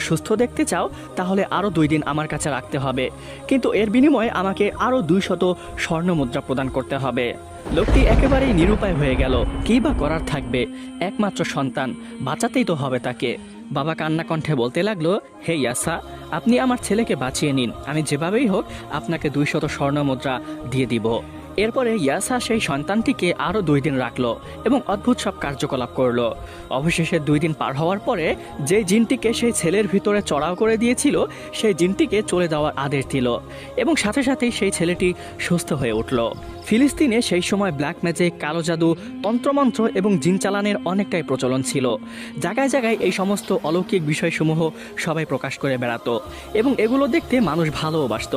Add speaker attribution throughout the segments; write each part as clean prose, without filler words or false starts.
Speaker 1: সুস্থ দেখতে চাও তাহলে আরও 2 দিন আমার কাছে রাখতে হবে, কিন্তু এর বিনিময়ে আমাকে আরও 200 স্বর্ণ মুদ্রা প্রদান করতে হবে। লোকটি একেবারেই নিরুপায় হয়ে গেল। কী বা করার থাকবে, একমাত্র সন্তান, বাঁচাতেই তো হবে তাকে। বাবা কান্না কণ্ঠে বলতে লাগলো, হে ইয়াসা, আপনি আমার ছেলেকে বাঁচিয়ে নিন, আমি যেভাবেই হোক আপনাকে 200 স্বর্ণ মুদ্রা দিয়ে দিব। এরপরে ইয়াসা সেই সন্তানটিকে আরও 2 দিন রাখলো এবং অদ্ভুত সব কার্যকলাপ করলো। অবশেষে 2 দিন পার হওয়ার পরে যে জিনটিকে সেই ছেলের ভিতরে চড়াও করে দিয়েছিল সেই জিনটিকে চলে যাওয়ার আদেশ দিল এবং সাথে সাথেই সেই ছেলেটি সুস্থ হয়ে উঠল। ফিলিস্তিনে সেই সময় ব্ল্যাক ম্যাজিক, কালো জাদু, তন্ত্রমন্ত্র এবং জিন চালানের অনেকটাই প্রচলন ছিল। জায়গায় জায়গায় এই সমস্ত অলৌকিক বিষয়সমূহ সবাই প্রকাশ করে বেড়াতো এবং এগুলো দেখতে মানুষ ভালোবাসত,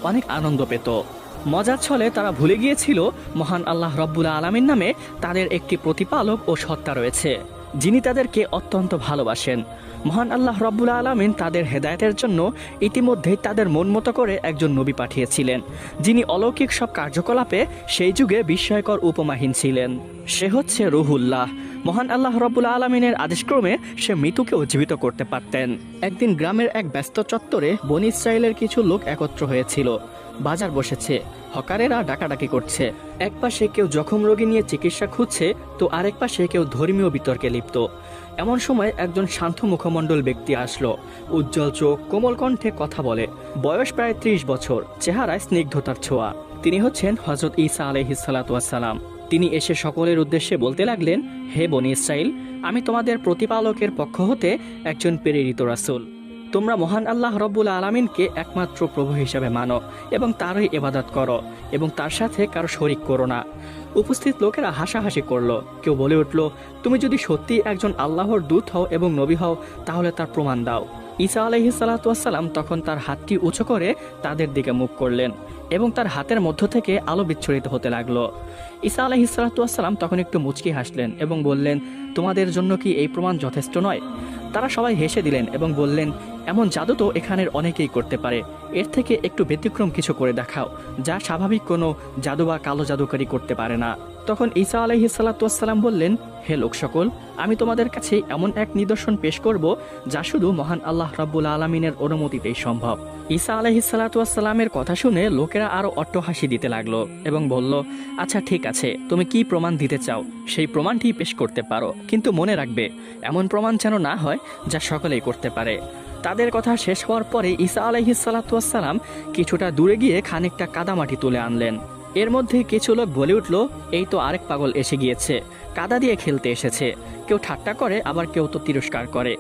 Speaker 1: অনেক আনন্দ পেত। মজার ছলে তারা ভুলে গিয়েছিল মহান আল্লাহ রব্বুল আলামিন নামে তাদের একটি প্রতিপালক ও সত্তা রয়েছে, যিনি তাদেরকে অত্যন্ত ভালোবাসেন। মহান আল্লাহ রব্বুল আলামিন তাদের হেদায়েতের জন্য ইতিমধ্যেই তাদের মন মতো করে একজন নবী পাঠিয়েছিলেন, যিনি অলৌকিক সব কার্যকলাপে সেই যুগে বিস্ময়কর উপমাহীন ছিলেন। সে হচ্ছে রুহুল্লাহ। মহান আল্লাহ রব্বুল আলামিনের আদেশক্রমে সে মৃত্যুকেও জীবিত করতে পারতেন। একদিন গ্রামের এক ব্যস্ত চত্বরে বনী ইসরায়েলের কিছু লোক একত্র হয়েছিল। বাজার বসেছে, হকারেরা ডাকাডাকি করছে। এক পাশে কেউ জখম রোগী নিয়ে চিকিৎসা খুঁজছে, তো আরেক পাশে কেউ ধর্মীয় বিতর্কে লিপ্ত। এমন সময় একজন শান্ত মুখমণ্ডল ব্যক্তি আসলো। উজ্জ্বল চোখ, কোমল কণ্ঠে কথা বলে, বয়স প্রায় 30 বছর, চেহারায় স্নিগ্ধতার ছোঁয়া। তিনি হচ্ছেন হযরত ঈসা আলাইহিস সালাতু ওয়াস সালাম। তিনি এসে সকলের উদ্দেশ্যে বলতে লাগলেন, হে বনী ইসরাইল, আমি তোমাদের প্রতিপালকের পক্ষ হতে একজন প্রেরিত রাসূল। তোমরা মহান আল্লাহ রব্বুল আলামিনকে একমাত্র প্রভু হিসাবে মানো এবং তারই ইবাদত করো এবং তার সাথে কারো শরিক করো না। উপস্থিত লোকেরা হাসাহাসি করলো। কেউ বলে উঠল, তুমি যদি সত্যি একজন আল্লাহর দূত হও এবং নবী হও তাহলে তার প্রমাণ দাও। ঈসা আলাইহিস সালাতু ওয়াস সালাম তখন তার হাতটি উঁচু করে তাদের দিকে মুখ করলেন এবং তার হাতের মধ্য থেকে আলো বিচ্ছুরিত হতে লাগলো। ঈসা আলাইহিস সালাতু ওয়াস সালাম তখন একটু মুচকি হাসলেন এবং বললেন, তোমাদের জন্য কি এই প্রমাণ যথেষ্ট নয়? তারা সবাই হেসে দিলেন এবং বললেন, এমন জাদু তো এখানের অনেকেই করতে পারে, এর থেকে একটু ব্যতিক্রম কিছু করে দেখাও, যা স্বাভাবিক কোনো জাদু বা কালো জাদুকারী করতে পারে না। তখন ঈসা আলাইহিস সালাতু ওয়াস সালাম বললেন, হে লোক সকল, আমি তোমাদের কাছে এমন এক নিদর্শন পেশ করব যা শুধু মহান আল্লাহ রাব্বুল আলামিনের অনুমতিতেই সম্ভব। ঈসা আলাইহিস সালাতু ওয়াস সালামের কথা শুনে লোকেরা আরো অট্টহাসি দিতে লাগলো এবং বলল, আচ্ছা ঠিক আছে, তুমি কি প্রমাণ দিতে চাও সেই প্রমাণটি পেশ করতে পারো, কিন্তু মনে রাখবে এমন প্রমাণ যেন না হয় যা সকলেই করতে পারে। তাদের কথা শেষ হওয়ার পরে ঈসা আলাইহিস সালাতু ওয়াস সালাম কিছুটা দূরে গিয়ে খানিকটা কাদামাটি তুলে আনলেন। এর মধ্যে কিছু লোক বলে উঠল, এই তো আরেক পাগল এসে গিয়েছে, কাদা দিয়ে খেলতে এসেছে। কেউ ঠাট্টা করে, আবার কেউ তো তিরস্কার করে।